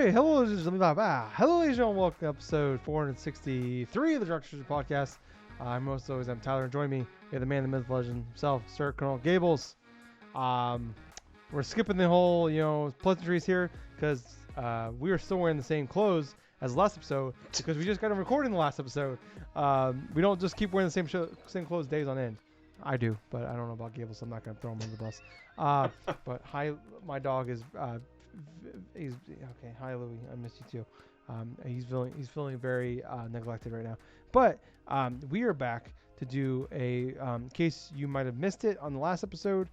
Hey, hello, ladies and gentlemen. Welcome to episode 463 of the DrunkNerds podcast. Most always, I'm Tyler, and join me, we have the man, the myth, legend himself, Sir Colonel Gables. We're skipping the whole, pleasantries here because we are still wearing the same clothes as the last episode because we just got to record in the last episode. We don't just keep wearing the same clothes days on end. I do, but I don't know about Gables, so I'm not going to throw him under the bus. But my dog is he's okay. Hi, Louie. I miss you too. He's feeling very neglected right now. But we are back to do a in case you might have missed it on the last episode.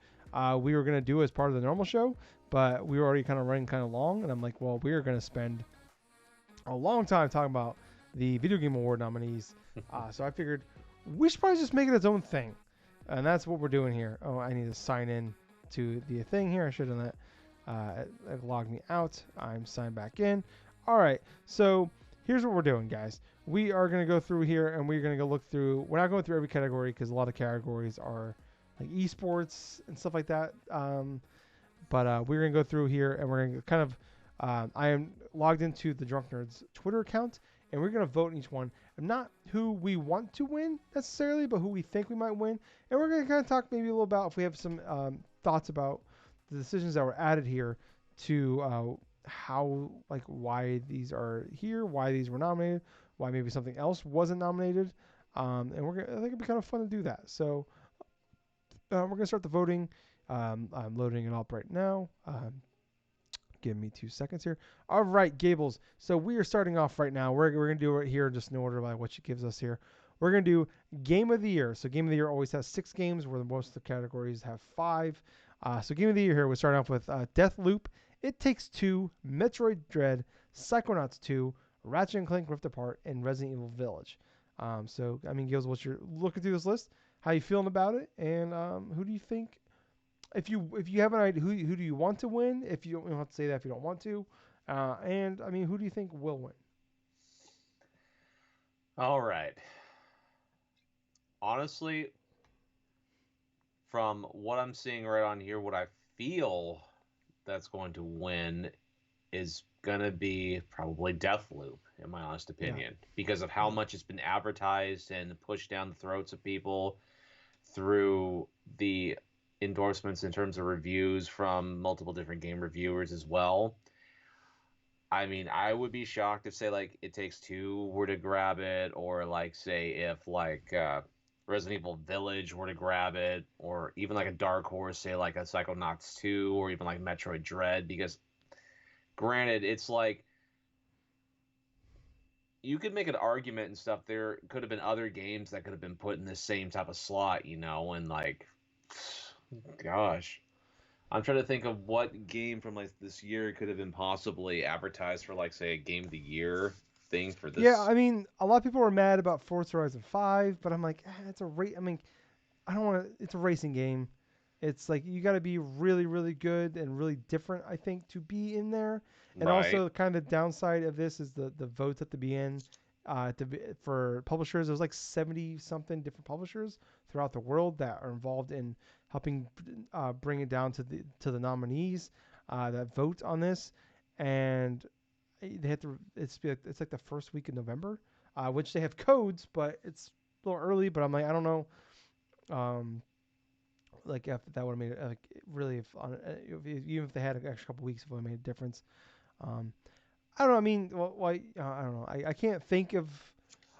We were gonna do as part of the normal show, but we were already kind of running kind of long, and I'm like, well, we are gonna spend a long time talking about the Video Game Award nominees. So I figured we should probably just make it its own thing, and that's what we're doing here. Oh, I need to sign in to the thing here. I should have done that. It logged me out. I'm signed back in. All right. So here's what we're doing, guys. We are going to go through here and we're going to go look through. We're not going through every category because a lot of categories are like esports and stuff like that. But we're going to go through here and we're going to kind of. I am logged into the DrunkNerds Twitter account and we're going to vote in each one. Not who we want to win necessarily, but who we think we might win. And we're going to kind of talk maybe a little about if we have some thoughts about the decisions that were added here to how, like, why these are here, why these were nominated, why maybe something else wasn't nominated, and I think it'd be kind of fun to do that. So we're gonna start the voting. I'm loading it up right now. Give me 2 seconds here. All right, Gables. So we are starting off right now. We're gonna do it here just in order by what she gives us here. We're gonna do Game of the Year. So Game of the Year always has 6 games, where most of the categories have 5. So Game of the Year here, we're starting off with Deathloop, It Takes Two, Metroid Dread, Psychonauts 2, Ratchet & Clank Rift Apart, and Resident Evil Village. So, I mean, Gills, what's your looking through this list? How you feeling about it? And who do you think, if you have an idea, who do you want to win? If you don't have to say that if you don't want to. And, I mean, who do you think will win? All right. Honestly, from what I'm seeing right on here, what I feel that's going to win is going to be probably Deathloop, in my honest opinion, because of how much it's been advertised and pushed down the throats of people through the endorsements in terms of reviews from multiple different game reviewers as well. I mean, I would be shocked if, say, like, It Takes Two were to grab it, or, like, say, if, like, Resident Evil Village were to grab it, or even like a dark horse, say like a Psychonauts 2, or even like Metroid Dread, because granted, it's like you could make an argument and stuff. There could have been other games that could have been put in the same type of slot, and like, gosh, I'm trying to think of what game from like this year could have been possibly advertised for, like, say, a Game of the Year thing for this. Yeah, I mean, a lot of people were mad about Forza Horizon 5, but I'm like, it's a race. I mean, I don't want to. It's a racing game. It's like you got to be really, really good and really different, I think, to be in there. And Right. also, kind of the downside of this is the votes at the end. For publishers, there's like 70 something different publishers throughout the world that are involved in helping bring it down to the nominees that vote on this, and they have to. It's like the first week in November, which they have codes, but it's a little early. But I'm like, I don't know. Like if that would have made it like really even if they had an extra couple weeks, it would have made a difference. I don't know. I mean, I don't know. I can't think of,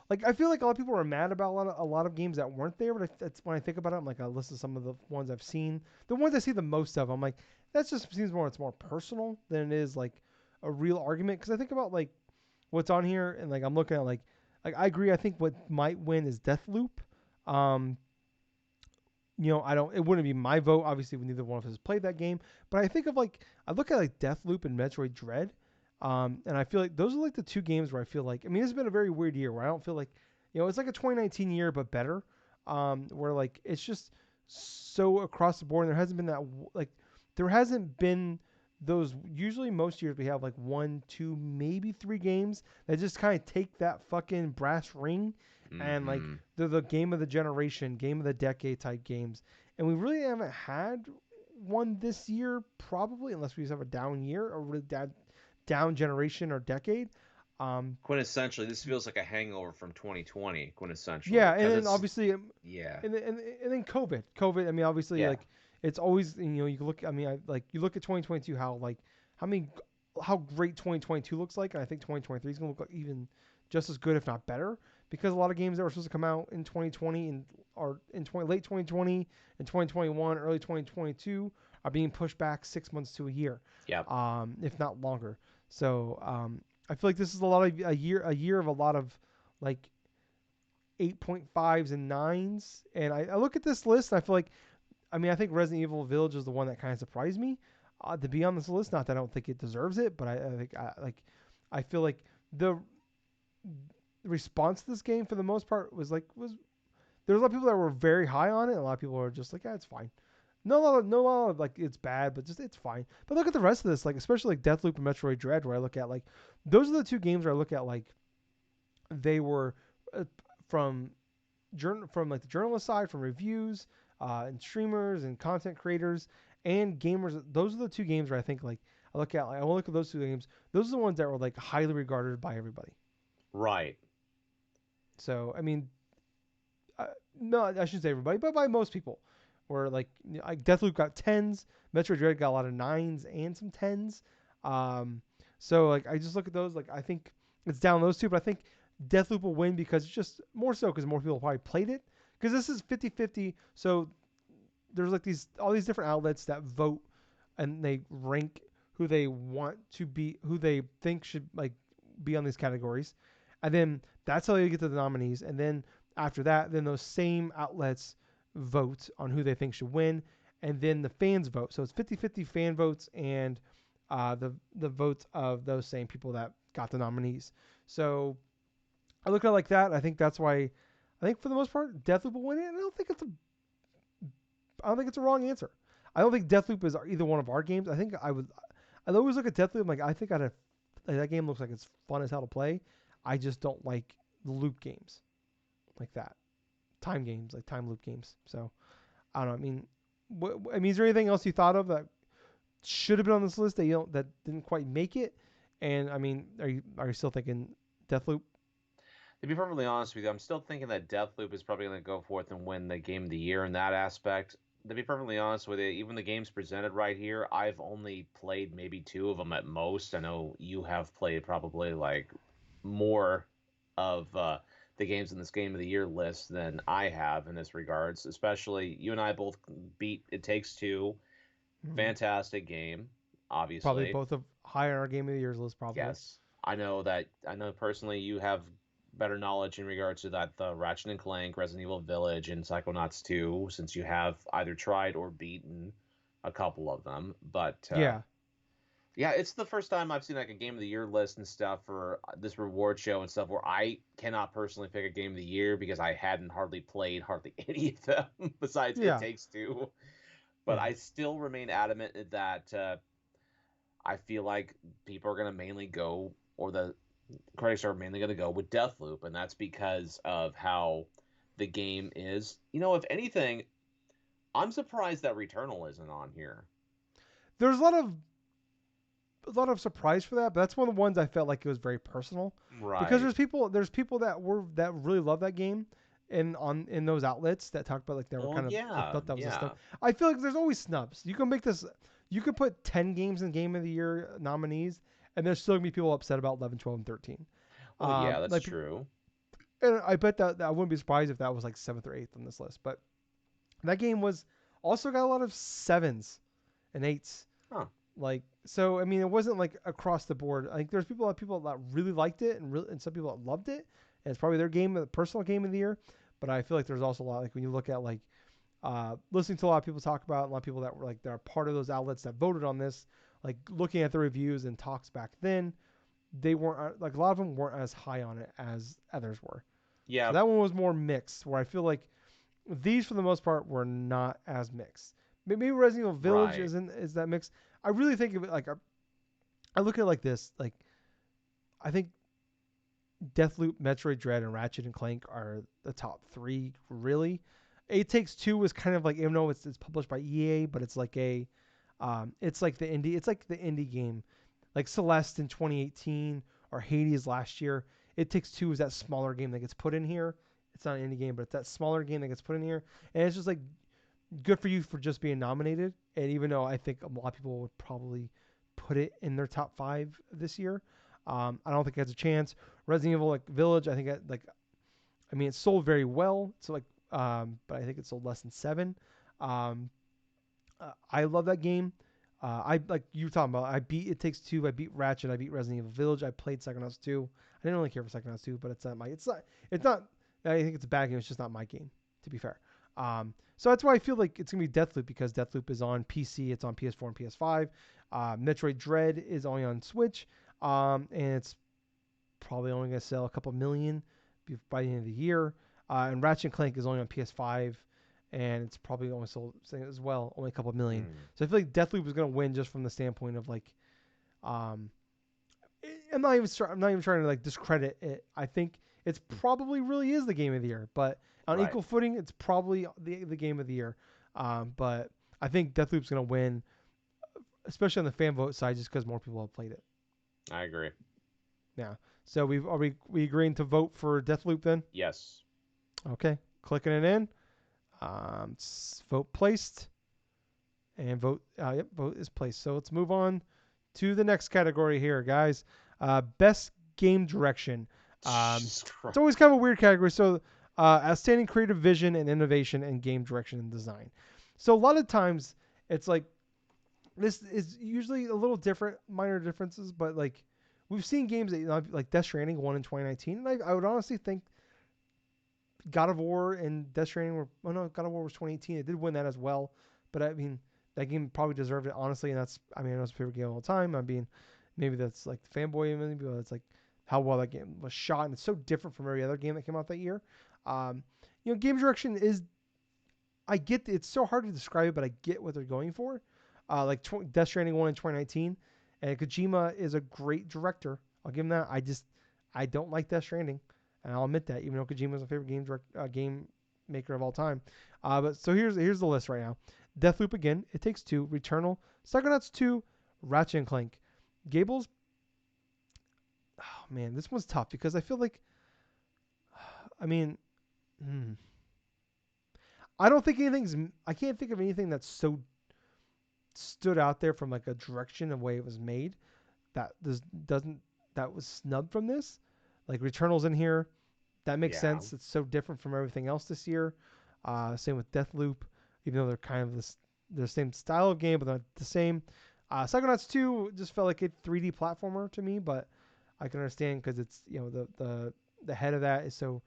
like, I feel like a lot of people were mad about a lot of games that weren't there, but that's when I think about it. I'm like, I listen to some of the ones I've seen, the ones I see the most of. I'm like, that just seems it's more personal than it is like a real argument. Because I think about like what's on here, and like I'm looking at like I agree. I think what might win is Deathloop. It wouldn't be my vote. Obviously, neither one of us has played that game. But I think of like, I look at like Deathloop and Metroid Dread. And I feel like those are like the 2 games where I feel like, I mean, it's been a very weird year where I don't feel like, it's like a 2019 year, but better. Where like, it's just so across the board. And there hasn't been those, usually most years we have like 1, 2, maybe 3 games that just kind of take that fucking brass ring and like they're the game of the generation, game of the decade type games. And we really haven't had one this year, probably, unless we just have a down year, a really down generation or decade. Quintessentially, this feels like a hangover from 2020. Quintessentially, Yeah, and because then it's obviously, yeah, and then COVID. I mean, obviously, yeah, like it's always you look. I mean, like you look at 2022, how many how great 2022 looks like, and I think 2023 is gonna look like even just as good, if not better, because a lot of games that were supposed to come out in 2020 and are in late 2020 and 2021, early 2022 are being pushed back 6 months to a year, yeah. if not longer. So I feel like this is a lot of a year of a lot of like 8.5s and 9s. And I look at this list and I feel like, I mean, I think Resident Evil Village is the one that kind of surprised me to be on this list. Not that I don't think it deserves it, but I think I feel like the response to this game for the most part was there was a lot of people that were very high on it, and a lot of people were just like, yeah, it's fine. No, like it's bad, but just it's fine. But look at the rest of this, like especially like Deathloop and Metroid Dread, where I look at like those are the two games where I look at like they were uh, from from like the journalist side, from reviews and streamers and content creators and gamers. Those are the two games where I think like I will look at those two games. Those are the ones that were like highly regarded by everybody. Right. So I mean, uh, no, I shouldn't say everybody, but by most people. Where like Deathloop got tens, Metroid Dread got a lot of nines and some tens. Um, so like I just look at those. Like I think it's down those two, but I think Deathloop will win because just more so because more people probably played it. Because this is 50-50, so there's like all these different outlets that vote and they rank who they want to be, who they think should like be on these categories, and then that's how you get to the nominees. And then after that, then those same outlets vote on who they think should win, and then the fans vote. So it's 50-50 fan votes and the votes of those same people that got the nominees. So I look at it like that. I think that's why I think for the most part Deathloop will win it. And I don't think it's a wrong answer. I don't think Deathloop is either one of our games. I'd always look at Deathloop. I'm like, I think that game looks like it's fun as hell to play. I just don't like the loop games like that, time games like time loop games. So I don't know. I mean, is there anything else you thought of that should have been on this list that didn't quite make it? And I mean, are you still thinking Deathloop? To be perfectly honest with you, I'm still thinking that Deathloop is probably going to go forth and win the Game of the Year in that aspect. To be perfectly honest with you, even the games presented right here, I've only played maybe two of them at most. I know you have played probably like more of the games in this Game of the Year list than I have in this regards. Especially you and I both beat It Takes Two, Mm-hmm. fantastic game, Probably obviously. both of higher on our game of the years list. Probably. Yes, I know personally you have better knowledge in regards to that the Ratchet and Clank, Resident Evil Village, and Psychonauts 2, since you have either tried or beaten a couple of them. But Yeah. yeah, it's the first time I've seen like a Game of the Year list and stuff for this reward show and stuff where I cannot personally pick a Game of the Year because I hadn't hardly played hardly any of them besides It Yeah. Takes Two. But Yeah. I still remain adamant that I feel like people are going to mainly go, or the critics are mainly going to go with Deathloop, and that's because of how the game is. You know, if anything, I'm surprised that Returnal isn't on here. There's a lot of surprise for that, but that's one of the ones I felt like it was very personal because Right. there's people that really love that game in those outlets that talk about like they were Well, kind of like yeah, thought that was a snub. yeah. I feel like there's always snubs. You could put 10 games in Game of the Year nominees and there's still gonna be people upset about 11, 12, and 13. Well, yeah, that's Like true. and I bet that I wouldn't be surprised if that was like 7th or 8th on this list, but that game was also got a lot of 7s and 8s. Huh. Like so, I mean, it wasn't like across the board. Like there's people that really liked it, and some people that loved it, and it's probably their personal game of the year. But I feel like there's also a lot like when you look at like listening to a lot of people talk about it, a lot of people that were like they're part of those outlets that voted on this, like looking at the reviews and talks back then, they weren't like a lot of them weren't as high on it as others were. So Yeah, that one was more mixed. Where I feel like these for the most part were not as mixed. Maybe Resident Evil Village right. is that mixed. I really think of it like I look at it like this. Like I think Deathloop, Metroid Dread, and Ratchet and Clank are the top three. Really, It Takes Two was kind of like even though it's published by EA, but it's like it's like the indie game like Celeste in 2018 or Hades last year. It Takes Two is that smaller game that gets put in here. It's not an indie game, but it's that smaller game that gets put in here, and it's just like good for you for just being nominated. And even though I think a lot of people would probably put it in their top 5 this year, I don't think it has a chance. Resident Evil like Village, I think I mean it sold very well, so like but I think it sold less than 7. Um, I love that game. I like you were talking about. I beat It Takes Two. I beat Ratchet. I beat Resident Evil Village. I played Psychonauts 2. I didn't really care for Psychonauts 2, but it's not my. It's not. It's not. I think it's a bad game. It's just not my game, to be fair. So that's why I feel like it's gonna be Deathloop because Deathloop is on PC. It's on PS4 and PS5. Metroid Dread is only on Switch, and it's probably only gonna sell a couple million by the end of the year. And Ratchet and Clank is only on PS5 and it's probably only sold as well, only a couple million. So I feel like Deathloop is going to win just from the standpoint of like, um, I'm not even trying to like discredit it. I think it's probably really is the game of the year, but on Right. equal footing, it's probably the game of the year. But I think Deathloop's going to win, especially on the fan vote side, just because more people have played it. I agree. Yeah. So we agreeing to vote for Deathloop then? Yes. Okay. Clicking it in. Vote placed. And vote is placed. So let's move on to the next category here, guys. Best game direction. It's always kind of a weird category. So outstanding creative vision and innovation and game direction and design. So a lot of times it's like this is usually a little different, minor differences, but like we've seen games that like Death Stranding won in 2019, and I would honestly think God of War and Death Stranding were. Oh no, God of War was 2018. It did win that as well, but I mean that game probably deserved it honestly, and that's I mean it was my favorite game of all time. I mean maybe that's like the fanboy, maybe that's like how well that game was shot, and it's so different from every other game that came out that year. Um, game direction is I get it's so hard to describe it, but I get what they're going for. Death Stranding won in 2019, and Kojima is a great director. I'll give him that. I don't like Death Stranding, and I'll admit that, even though Kojima is my favorite game maker of all time. But so here's the list right now: Deathloop again, It Takes Two, Returnal, Psychonauts 2, Ratchet and Clank. Gables. Oh man, this one's tough because I feel like, I mean, I don't think anything's. I can't think of anything that's so stood out there from like a direction and way it was made that doesn't that was snubbed from this. Like Returnal's in here. That makes sense. It's so different from everything else this year. Same with Deathloop, even though they're kind of the same style of game, but not the same. Psychonauts 2 just felt like a 3D platformer to me, but I can understand because it's the head of that is so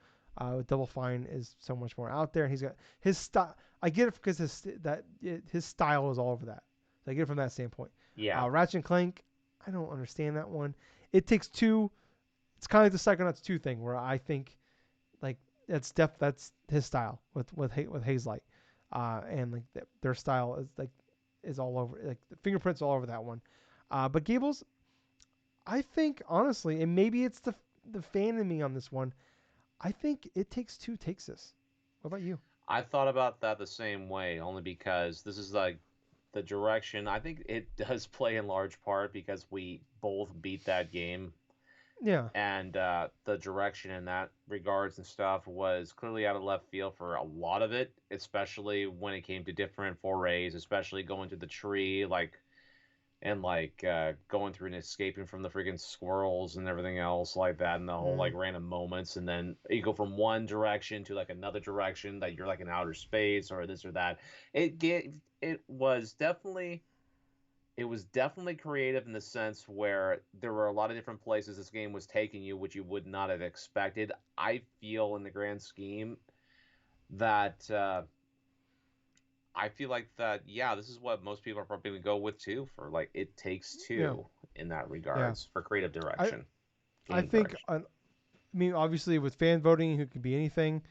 Double Fine is so much more out there, and he's got his style. I get it because his style is all over that. So I get it from that standpoint. Yeah. Ratchet and Clank, I don't understand that one. It Takes Two. It's kind of like the Psychonauts 2 thing where I think like that's his style with Hazelight, and like their style is all over, like the fingerprints all over that one. But Gables, I think honestly, and maybe it's the fan in me on this one, I think It Takes Two takes this. What about you? I thought about that the same way, only because this is like the direction. I think it does play in large part because we both beat that game, Yeah. and the direction in that regards and stuff was clearly out of left field for a lot of it, especially when it came to different forays, especially going to the tree, going through and escaping from the freaking squirrels and everything else like that, and the whole like random moments, and then you go from one direction to like another direction that you're like in outer space or this or that. It was definitely creative in the sense where there were a lot of different places this game was taking you, which you would not have expected. I feel in the grand scheme that I feel like that, yeah, this is what most people are probably going to go with too, for like It Takes Two in that regards for creative direction. I think, I mean, obviously with fan voting, it could be anything.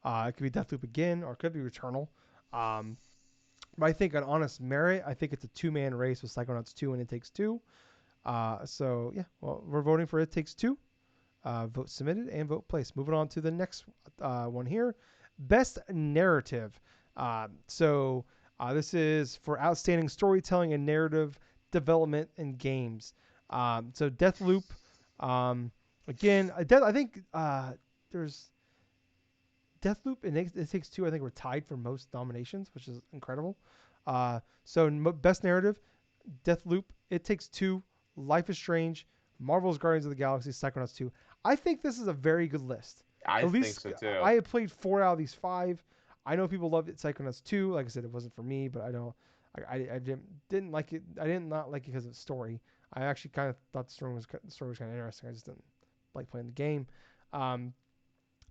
It could be Deathloop again, or it could be Returnal. But I think on honest merit, I think it's a two-man race with Psychonauts 2 and It Takes Two. So yeah, well, we're voting for It Takes Two. Vote submitted and vote placed. Moving on to the next one here. Best narrative. This is for outstanding storytelling and narrative development in games. So Deathloop, um, again, I think there's Deathloop and It Takes Two. I think were tied for most nominations, which is incredible. So best narrative, Deathloop, It Takes Two, Life is Strange, Marvel's Guardians of the Galaxy, Psychonauts 2. I think this is a very good list. I At think least so too. I have played 4 out of these 5. I know people loved it, Psychonauts 2. Like I said, it wasn't for me, but I know I didn't like it. I didn't not like it because of the story. I actually kind of thought the story was kind of interesting. I just didn't like playing the game. Um,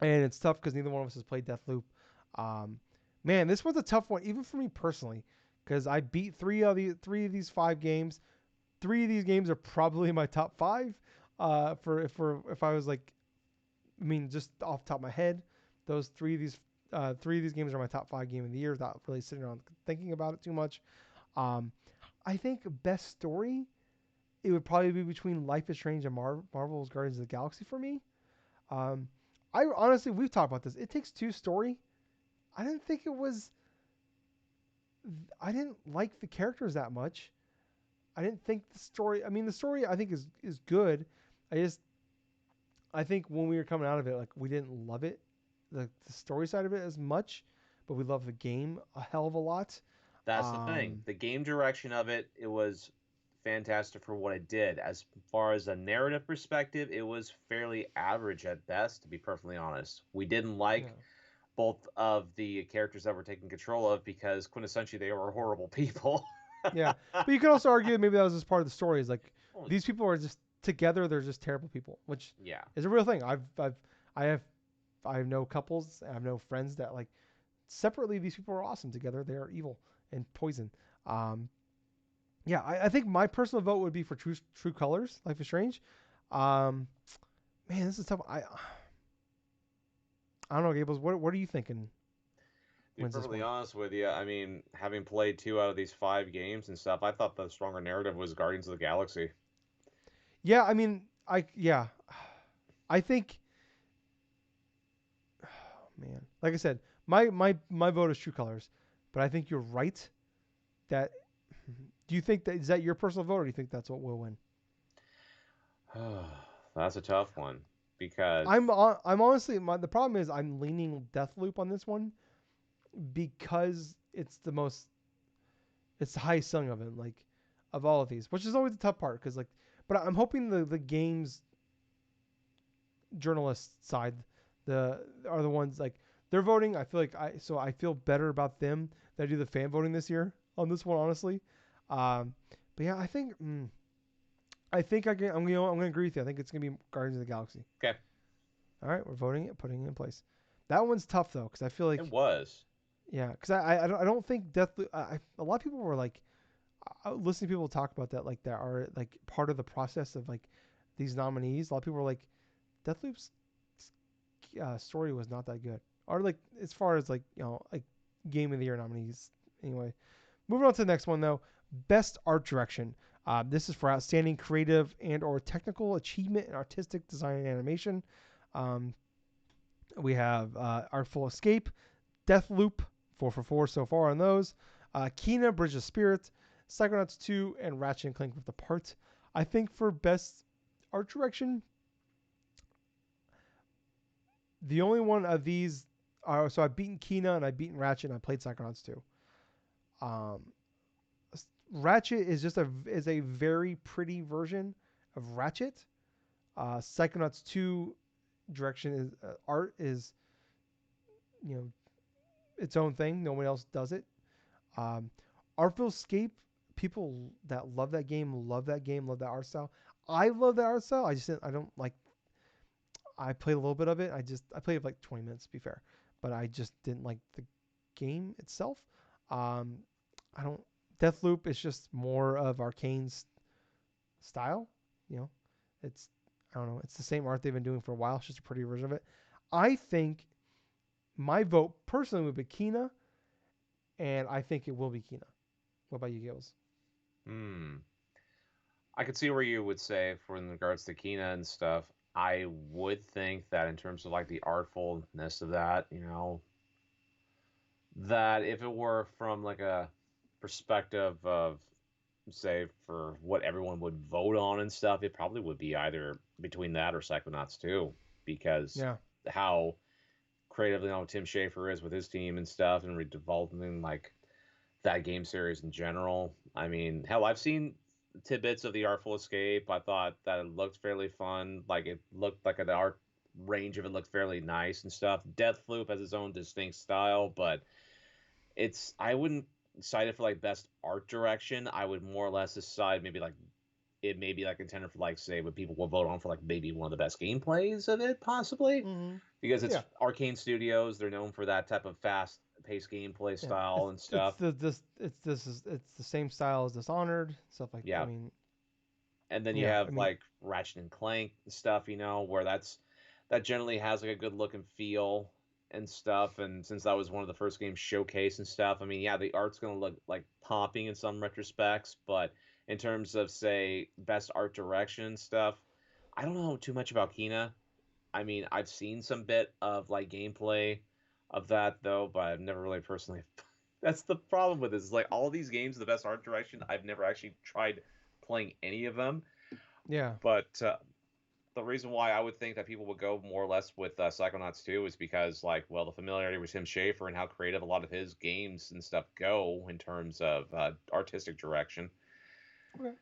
and it's tough because neither one of us has played Deathloop. Um, man, this was a tough one, even for me personally, because I beat three of these 5 games. 3 of these games are probably my top 5. If I was like, I mean, just off the top of my head, those 3 of these games are my top 5 game of the year without really sitting around thinking about it too much. Um, I think best story, it would probably be between Life is Strange and Marvel's Guardians of the Galaxy for me. Um, I honestly, we've talked about this. It Takes Two story. I didn't think it was. I didn't like the characters that much. I didn't think the story. I mean, the story I think is good. I just I think when we were coming out of it, like we didn't love it, the story side of it as much, but we loved the game a hell of a lot. That's the thing. Um, The game direction of it, it was fantastic for what it did. As far as a narrative perspective, it was fairly average at best, to be perfectly honest. We didn't yeah, like both of the characters that were taken control of because quintessentially they were horrible people. yeah. But you could also argue maybe that was just part of the story. Is like Well, these people are just together. They're just terrible people, which yeah, is a real thing. I have I know couples. I know friends that like separately these people are awesome. Together they are evil and poison. Um, yeah, I think my personal vote would be for True Colors, Life is Strange. Um, man, this is tough. I don't know, Gables. What are you thinking to be wins this perfectly one? honest with you, I mean, having played 2 out of these 5 games and stuff, I thought the stronger narrative was Guardians of the Galaxy. Yeah, I mean, I think, man, like I said, my vote is True Colors, but I think you're right. That do you think that is that your personal vote, or do you think that's what will win? That's a tough one because I'm honestly the problem is I'm leaning Deathloop on this one because it's the highest selling of it, like of all of these, which is always the tough part because like, but I'm hoping the games journalist side the are the ones like they're voting. I feel better about them than I do the fan voting this year on this one, honestly. Um, but yeah, I think I'm gonna agree with you. I think it's gonna be Guardians of the Galaxy. okay, All right, we're voting it, putting it in place. That one's tough though because I feel it like was. yeah, because I don't think Deathloop. A lot of people were like listening to people talk about that like that are like part of the process of like these nominees. A lot of people were like Deathloop's story was not that good, or like as far as like like game of the year nominees. Anyway, moving on to the next one though, best art direction. This is for outstanding creative and or technical achievement in artistic design and animation. Um, we have Artful Escape, Deathloop, 4 for 4 so far on those. Kena, Bridge of Spirit, Psychonauts 2, and Ratchet and Clank Rift Apart. I think for best art direction, the only one of these are so I've beaten Kena and I've beaten Ratchet and I played Psychonauts 2. Um, Ratchet is a very pretty version of Ratchet. Psychonauts 2 direction is art is you know its own thing. No one else does it. Um, Artful Escape, people that love that game, love that art style. I love that art style. I don't like. I played a little bit of it. I played like 20 minutes to be fair, but I just didn't like the game itself. Um, I don't. Deathloop is just more of Arcane's style. You know, it's I don't know. It's the same art they've been doing for a while. It's just a pretty version of it. I think my vote personally would be Kina, and I think it will be Kina. What about you, Gills? Hmm. I could see where you would say, for in regards to Kina and stuff. I would think that in terms of like the artfulness of that, that if it were from like a perspective of say for what everyone would vote on and stuff, it probably would be either between that or Psychonauts 2, because Yeah. how creatively Tim Schafer is with his team and stuff, and redeveloping like that game series in general. I mean, hell, I've seen tidbits of the Artful Escape. I thought that it looked fairly fun. Like it looked like the art range of it looked fairly nice and stuff. Deathloop has its own distinct style, but I wouldn't cite it for like best art direction. I would more or less decide maybe like it may be like contender for like say what people will vote on for like maybe one of the best gameplays of it possibly, Mm-hmm. because it's Yeah. Arcane Studios. They're known for that type of fast paced gameplay Yeah. style and stuff. It's the same style as Dishonored stuff like. I Yeah, mean, and then you yeah. I have mean, like Ratchet and Clank and stuff, where that generally has like a good look and feel and stuff. And since that was one of the first games showcased and stuff, I mean, yeah, the art's gonna look like popping in some retrospects, but in terms of say best art direction and stuff, I don't know too much about Kina. I mean, I've seen some bit of like gameplay of that though, but I've never really personally. That's the problem with this. Is like all these games, the best art direction. I've never actually tried playing any of them, yeah. but the reason why I would think that people would go more or less with Psychonauts 2 is because, like, well, the familiarity with Tim Schafer and how creative a lot of his games and stuff go in terms of artistic direction. Okay.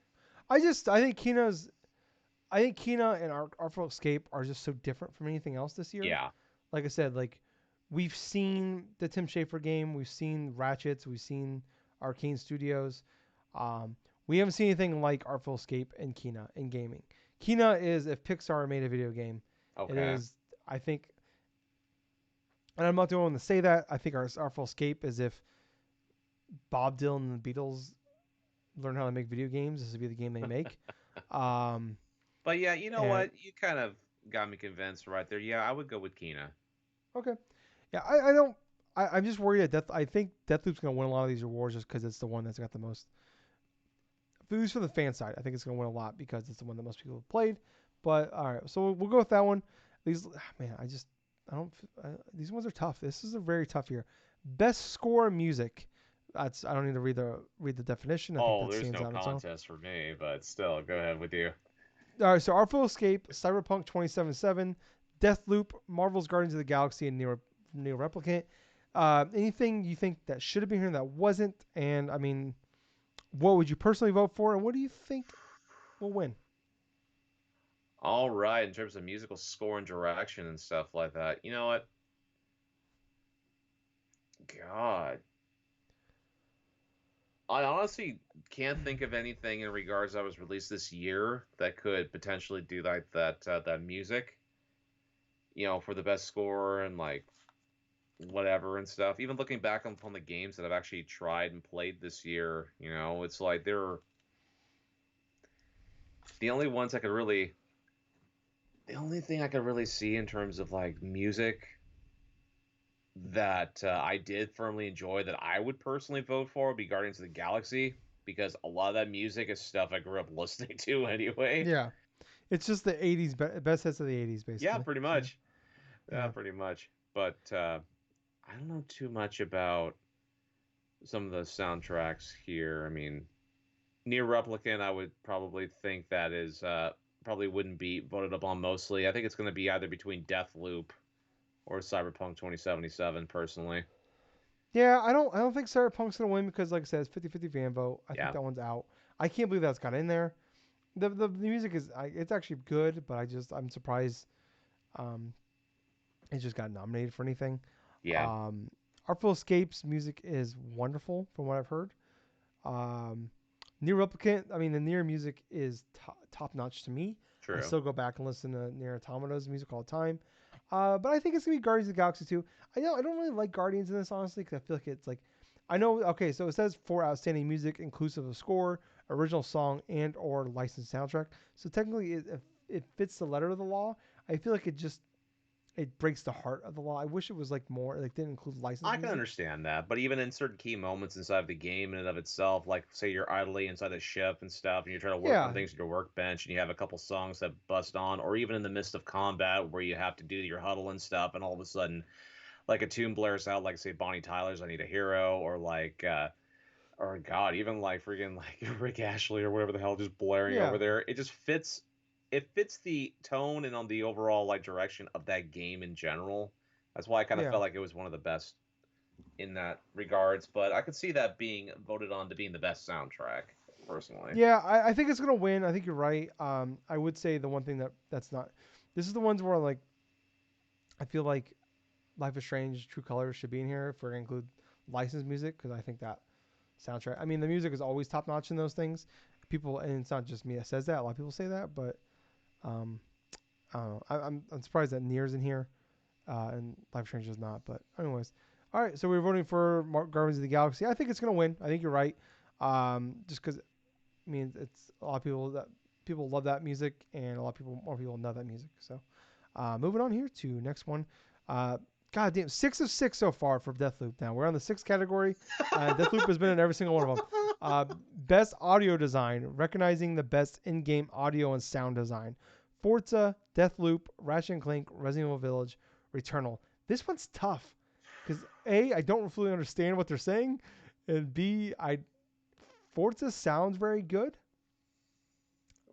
I think Kina and Artful Escape are just so different from anything else this year. Yeah. Like I said, like we've seen the Tim Schafer game, we've seen Ratchets, we've seen Arcane Studios. We haven't seen anything like Artful Escape and Kina in gaming. Kina is if Pixar made a video game. It Okay. is, I think, and I'm not the only one to say that. I think Artful Escape is if Bob Dylan and the Beatles learn how to make video games. This would be the game they make. Um, But yeah, you know and what? You kind of got me convinced right there. Yeah, I would go with Kina. okay, yeah, I don't. I'm just worried that I think Deathloop's gonna win a lot of these awards just because it's the one that's got the most. At least for the fan side, I think it's gonna win a lot because it's the one that most people have played. But all right, so we'll go with that one. These man, I don't. These ones are tough. This is a very tough year. Best score music. That's I don't need to read the definition. I think Oh, that there's stands no out on its own. contest for me, but still, go ahead with you. All right, so Artful Escape, Cyberpunk 2077, Deathloop, Marvel's Guardians of the Galaxy, and Neo Replicant. Anything you think that should have been here that wasn't? And I mean, what would you personally vote for? And what do you think will win? All right, in terms of musical score and direction and stuff like that, you know what? God, I honestly can't think of anything in regards that was released this year that could potentially do like that music, for the best score and like whatever and stuff. Even looking back upon the games that I've actually tried and played this year, it's like they're the only ones I could really the only thing I could really see in terms of like music that I did firmly enjoy that I would personally vote for would be Guardians of the Galaxy, because a lot of that music is stuff I grew up listening to anyway. Yeah, it's just the '80s best hits of the '80s, Yeah, basically. pretty So much. Yeah, yeah, pretty much. But I don't know too much about some of the soundtracks here. I mean, Near Replicant, I would probably think that is probably wouldn't be voted upon mostly. I think it's going to be either between Deathloop or Cyberpunk 2077, personally. yeah. I don't think Cyberpunk's gonna win because, like I said, it's 50-50 fan vote. I think Yeah, that one's out. I can't believe that's got in there. The music is it's actually good, but I'm surprised um, it just got nominated for anything. yeah, Um, Artful Escape's music is wonderful from what I've heard. Um, Near Replicant, I mean, the Near music is top notch to me. I true. still go back and listen to Near Automata's music all the time. But I think it's gonna be Guardians of the Galaxy 2. I don't really like Guardians in this honestly because I feel like it's like I know okay, so it says for outstanding music inclusive of score, original song, and or licensed soundtrack. So technically, it fits the letter of the law. I feel like it breaks the heart of the law. I wish it was like more like didn't include licensed I can music. understand that, but even in certain key moments inside of the game in and of itself, like say you're idly inside the ship and stuff, and you're trying to work on Yeah, things at your workbench, and you have a couple songs that bust on, or even in the midst of combat where you have to do your huddle and stuff, and all of a sudden, like a tune blares out, like say Bonnie Tyler's "I Need a Hero," or like Or God, even like freaking like Rick Ashley or whatever the hell just blaring over Yeah, there. It just fits. It fits the tone and on the overall like direction of that game in general. That's why I kind of yeah, felt like it was one of the best in that regards. But I could see that being voted on to being the best soundtrack personally. yeah. I think it's gonna win. I think you're right. I would say the one thing that's not. This is the ones where like I feel like Life is Strange, True Colors should be in here if we're gonna include licensed music because I think that soundtrack. I mean, the music is always top notch in those things. People, and it's not just me that says that. A lot of people say that, but um, I don't know. I'm surprised that Nier's in here, and Life is Strange is not. But anyways, all right. So we're voting for Guardians of the Galaxy. I think it's gonna win. I think you're right. Just because I mean, it's a lot of people love that music, and a lot of more people know that music. So, moving on here to next one. Uh, God damn, 6 of 6 so far for Deathloop. Now we're on the sixth category. Deathloop has been in every single one of them. Best audio design, recognizing the best in-game audio and sound design. Forza, Deathloop, Ratchet and Clank, Resident Evil Village, Returnal. This one's tough because A, I don't fully understand what they're saying, and B, I Forza sounds very good.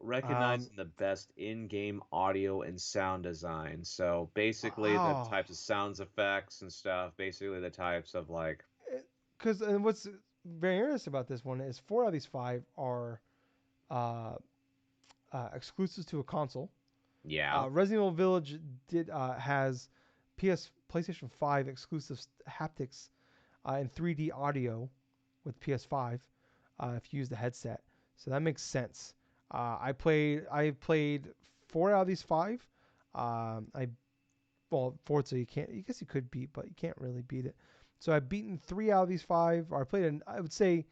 Um, Recognizing the best in-game audio and sound design. So basically, the oh, types of sounds effects and stuff. Basically, the types of like, because and what's very interesting about this one is 4 out of these 5 are uh, exclusives to a console. yeah, Resident Evil Village did has PlayStation 5 exclusive haptics and 3D audio with PS5 if you use the headset. So that makes sense. I played 4 out of these 5. I well, Forza you can't. I guess you could beat, but you can't really beat it. So I've beaten 3 out of these 5, or I played. I would say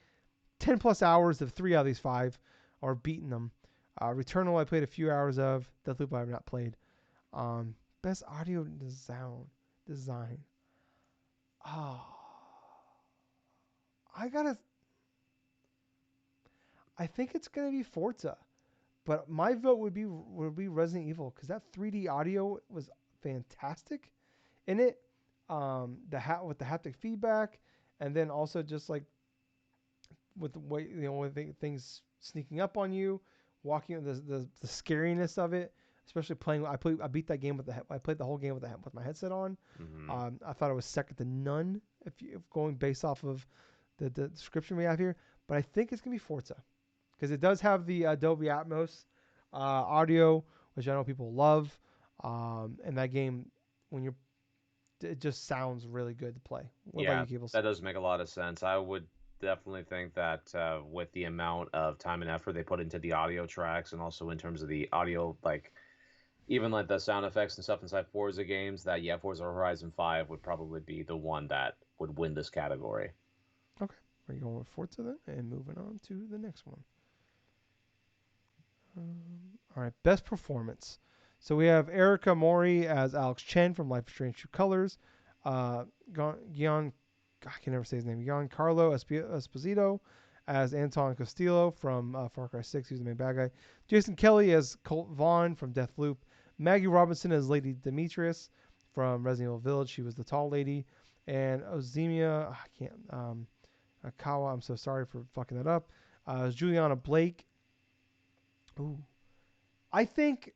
10 plus hours of 3 out of these 5, or beaten them. Returnal I played a few hours of. Deathloop I have not played. Best audio design. Oh, I gotta. I think it's gonna be Forza, but my vote would be Resident Evil because that 3D audio was fantastic in it. With the haptic feedback, and then also just like with the way with things sneaking up on you, walking the scariness of it, especially playing. I beat that game I played the whole game with my headset on. hmm I thought it was second to none if going based off of the description we have here, but I think it's gonna be Forza because it does have the Dolby Atmos audio, which I know people love. And that game, when you're it just sounds really good to play. What about yeah, you, Gables? that does make a lot of sense. I would definitely think that with the amount of time and effort they put into the audio tracks, and also in terms of the audio, like even like the sound effects and stuff inside Forza games, that yeah, Forza Horizon 5 would probably be the one that would win this category. Okay, we're going with Forza then, and moving on to the next one. All right, best performance. So we have Erica Mori as Alex Chen from Life is Strange: True Colors. Uh, Gian, I can never say his name. Giancarlo Esposito as Anton Castillo from Far Cry 6. He's the main bad guy. Jason Kelly as Colt Vaughn from Deathloop. Maggie Robinson as Lady Demetrius from Resident Evil Village. She was the tall lady. And Ozemia, I can't, Akawa, I'm so sorry for fucking that up. Juliana Blake. Ooh. I think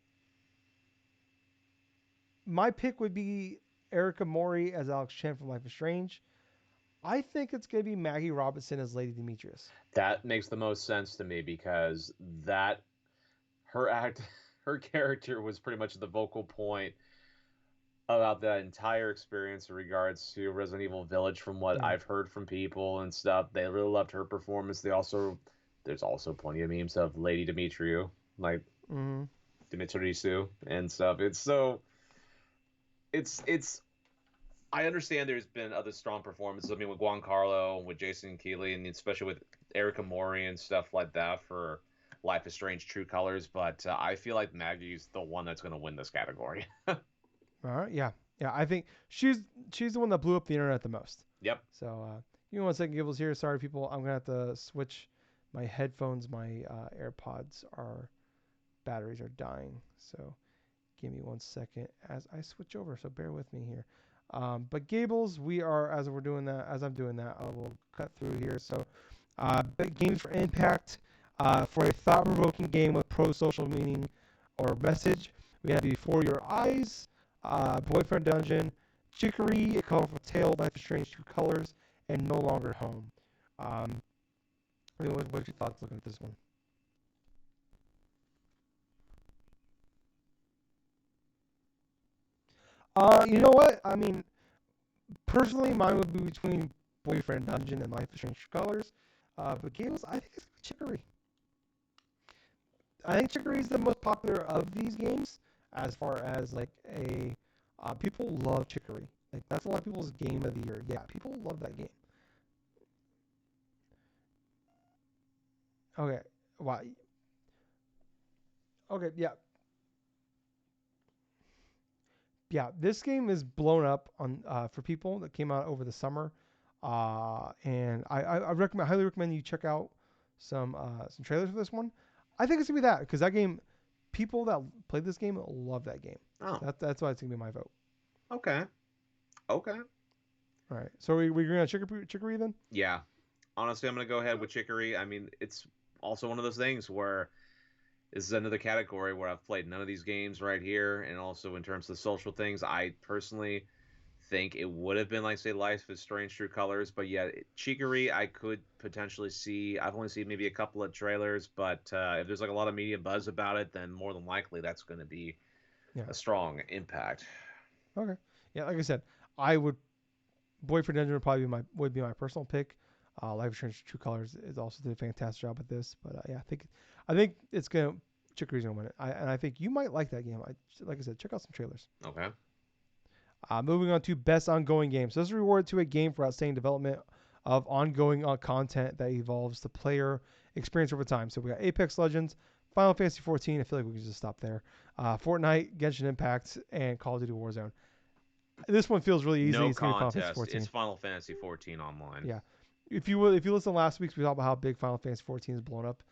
my pick would be Erica Mori as Alex Chen from Life is Strange. I think it's going to be Maggie Robinson as Lady Demetrius. That makes the most sense to me because that her act her character was pretty much the vocal point about that entire experience in regards to Resident Evil Village from what Yeah. I've heard from people and stuff. They really loved her performance. There's also plenty of memes of Lady Demetriou, like Mm-hmm. Dimitrisu and stuff. It's I understand there's been other strong performances. I mean, with Giancarlo and with Jason Keeley, and especially with Erica Mori and stuff like that for Life is Strange: True Colors. But I feel like Maggie's the one that's going to win this category. All right. Yeah. Yeah. I think she's the one that blew up the internet the most. Yep. So, give me 1 second, Gibbles here. Sorry, people. I'm gonna have to switch my headphones. My AirPods are batteries are dying. So, give me 1 second as I switch over. So bear with me here. But Gables, we are as I'm doing that, I will cut through here. So Games for impact. For a thought-provoking game with pro-social meaning or message, we have Before Your Eyes, Boyfriend Dungeon, Chicory, A Colorful Tale, Life is Strange, Two Colors, and No Longer Home. What's your thoughts looking at this one? You know what? I mean, personally, mine would be between Boyfriend Dungeon and Life is Strange Two Colors. But Gables, I think it's Chicory. I think Chicory is the most popular of these games as far as like a people love Chicory. Like that's a lot of people's game of the year. Yeah, people love that game. Okay. Wow. Okay. Yeah. Yeah. This game is blown up on for people that came out over the summer, and I highly recommend you check out some trailers for this one. I think it's gonna be that because that game, people that played this game love that game. Oh, That's why it's gonna be my vote. okay. Okay. All right. So we agree on Chicory then? Yeah. Honestly, I'm going to go ahead with Chicory. I mean, it's also one of those things where this is another category where I've played none of these games right here. And also in terms of the social things, I personally think it would have been like, say, Life is Strange True Colors. But yeah, Chicory, I could potentially see. I've only seen maybe a couple of trailers. But if there's like a lot of media buzz about it, then more than likely that's going to be a strong impact. Okay. Yeah, like I said, I would Boyfriend Dungeon would probably be my personal pick. Life is Strange True Colors is also did a fantastic job at this, but yeah, I think it's gonna Chicory's gonna win it. And I think you might like that game. Like I said, check out some trailers. Okay. Moving on to best ongoing game. So this is rewarded to a game for outstanding development of ongoing content that evolves the player experience over time. So we got Apex Legends, Final Fantasy 14. I feel like we can just stop there. Fortnite, Genshin Impact, and Call of Duty Warzone. This one feels really easy. No It's gonna be Final Fantasy contest. 14. It's Final Fantasy 14 online. Yeah. If you listen to last week's, we talked about how big Final Fantasy 14 is blown up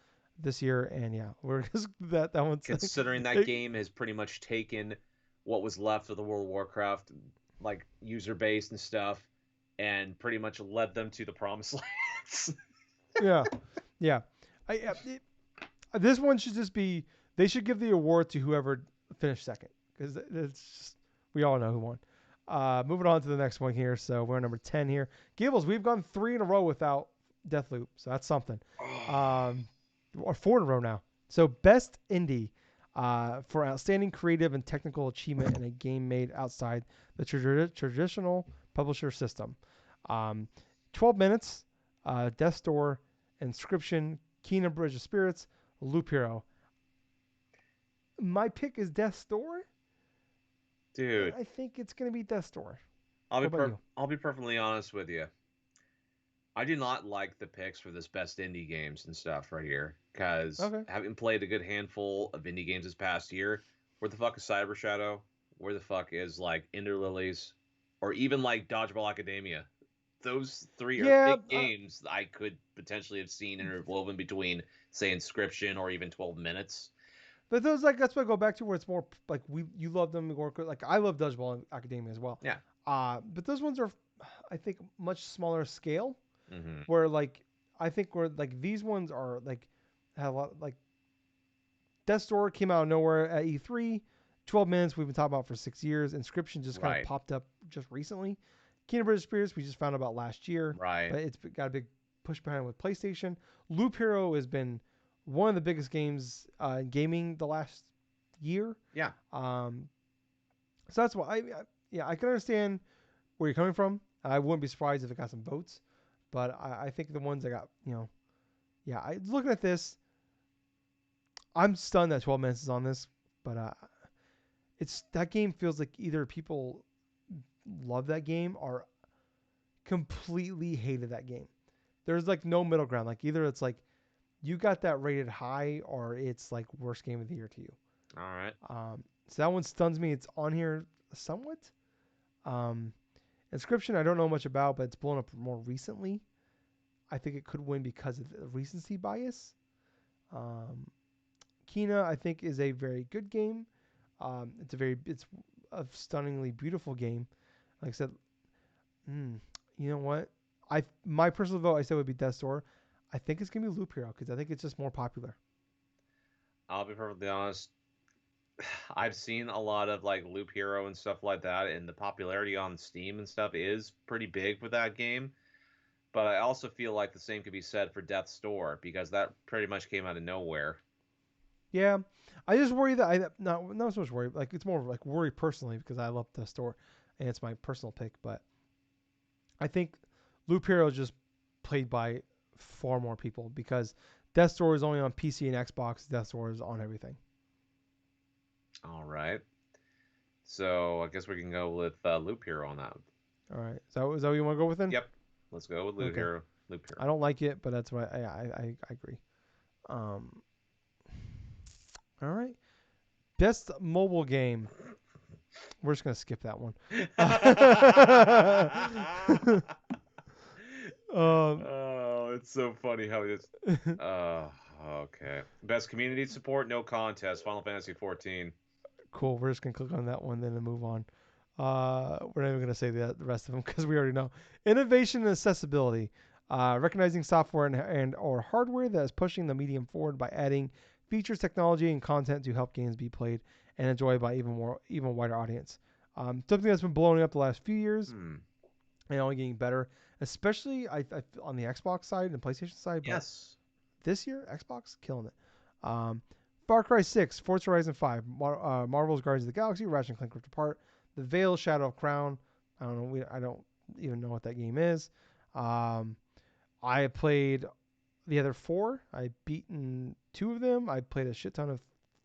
this year, and yeah, we're just that one's Considering that game has pretty much taken what was left of the World of Warcraft like user base and stuff, and pretty much led them to the promised lands. yeah, yeah. This one should just be. They should give the award to whoever finished second because it's just, we all know who won. Moving on to the next one here. So we're number 10 here. Gables, we've gone 3 in a row without Deathloop, so that's something. Or 4 in a row now. So best indie for outstanding creative and technical achievement in a game made outside the traditional publisher system. 12 Minutes, Death's Door, Inscription, Kingdom Bridge of Spirits, Loop Hero. My pick is Death's Door. Dude, I think it's gonna be Death's Door. I'll be perfectly honest with you. I do not like the picks for this best indie games and stuff right here because having played a good handful of indie games this past year, where the fuck is Cyber Shadow? Where the fuck is like Ender Lilies, or even like Dodgeball Academia? Those 3 are big games I could potentially have seen interwoven between, say, Inscription or even 12 Minutes. But those that's what I go back to where it's more like you love them more like I love Dodgeball Academia as well. Yeah. But those ones are, I think, much smaller scale. Mm-hmm. Where like I think where like these ones are like have a lot like Death's Door came out of nowhere at E3. 12 Minutes we've been talking about for 6 years. Inscription just kind of popped up just recently. Kingdom Bridge of Spirits we just found out about last year. Right. But it's got a big push behind with PlayStation. Loop Hero has been one of the biggest games in gaming the last year. Yeah. So that's why I can understand where you're coming from. I wouldn't be surprised if it got some votes, but I think the ones that got looking at this, I'm stunned that 12 Minutes is on this, but it's that game feels like either people love that game or completely hated that game. There's like no middle ground. Like either it's like you got that rated high or it's like worst game of the year to you. All right. So that one stuns me. It's on here somewhat. Inscription I don't know much about, but it's blown up more recently. I think it could win because of the recency bias. Kena I think is a very good game. It's a stunningly beautiful game. Like I said, you know what? My personal vote I said would be Death's Door. I think it's gonna be Loop Hero because I think it's just more popular. I'll be perfectly honest. I've seen a lot of like Loop Hero and stuff like that, and the popularity on Steam and stuff is pretty big for that game. But I also feel like the same could be said for Death's Door because that pretty much came out of nowhere. Yeah, I just worry that not so much worry. Like it's more like worry personally because I love the store, and it's my personal pick. But I think Loop Hero is just played by far more people because Death Door is only on PC and Xbox. Death Door is on everything. All right. So I guess we can go with Loop Hero on that. All right, is that what you want to go with then? Yep. Let's go with Loop Okay. Hero. Loop Hero. I don't like it, but that's what I agree. Um, all right. Best mobile game. We're just gonna skip that one. Oh, it's so funny how it is. Okay. Best community support, no contest. Final Fantasy 14. Cool. We're just gonna click on that one then and move on. We're not even gonna say the rest of them because we already know. Innovation and accessibility. Recognizing software and or hardware that is pushing the medium forward by adding features, technology, and content to help games be played and enjoyed by even wider audience. Something that's been blowing up the last few years and only getting better, especially on the Xbox side and PlayStation side. But Yes. this year, Xbox killing it. Far Cry 6, Forza Horizon 5, Marvel's Guardians of the Galaxy, Ratchet and Clank Rift Apart, The Veil, Shadow of Crown. I don't know. I don't even know what that game is. I played the other 4. I beaten 2 of them. I played a shit ton of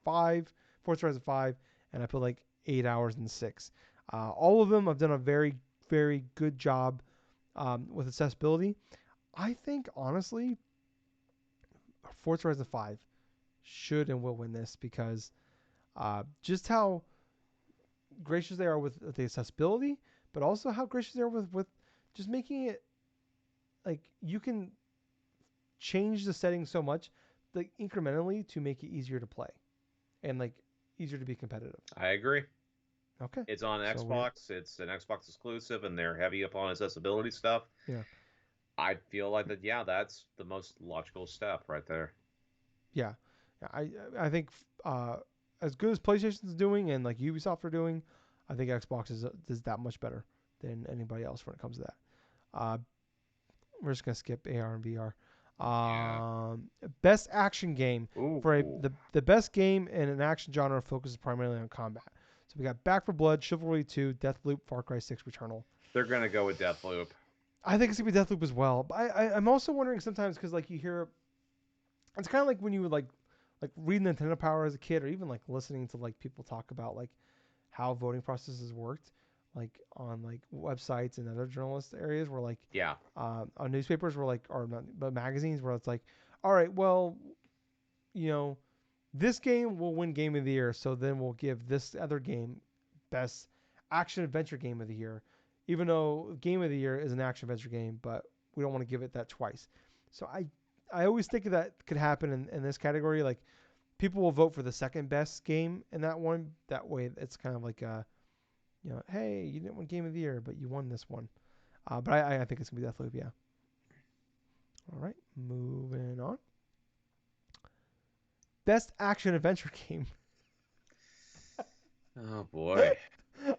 5, Forza Horizon 5, and I put like 8 hours in 6. All of them have done a very, very good job with accessibility. I think, honestly, Forza Horizon 5 should and will win this because just how gracious they are with the accessibility, but also how gracious they are with just making it like you can change the settings so much like incrementally to make it easier to play and like easier to be competitive. I agree. Okay. It's on So Xbox. It's an Xbox exclusive, and they're heavy upon accessibility stuff. yeah. I feel like that. Yeah, that's the most logical step right there. Yeah. I think as good as PlayStation's doing and like Ubisoft are doing, I think Xbox is that much better than anybody else when it comes to that. Uh, we're just gonna skip AR and VR. Yeah. Best action game Ooh. for the best game in an action genre focuses primarily on combat. So we got Back for Blood, Chivalry 2, Deathloop, Far Cry 6, Returnal. They're gonna go with Deathloop. I think it's gonna be Deathloop as well. But I'm also wondering sometimes because like you hear, it's kind of like when you would like reading Nintendo Power as a kid, or even like listening to like people talk about like how voting processes worked, like on like websites and other journalist areas where like Yeah. on newspapers where like or not, but magazines where it's like, all right, well, you know, this game will win Game of the Year, so then we'll give this other game best action adventure game of the year, even though Game of the Year is an action adventure game, but we don't want to give it that twice. So I always think that could happen in this category. Like people will vote for the second best game in that one. That way, it's kind of like hey, you didn't win Game of the Year, but you won this one. But I think it's gonna be Deathloop. Yeah. All right, moving on. Best action adventure game. Oh boy.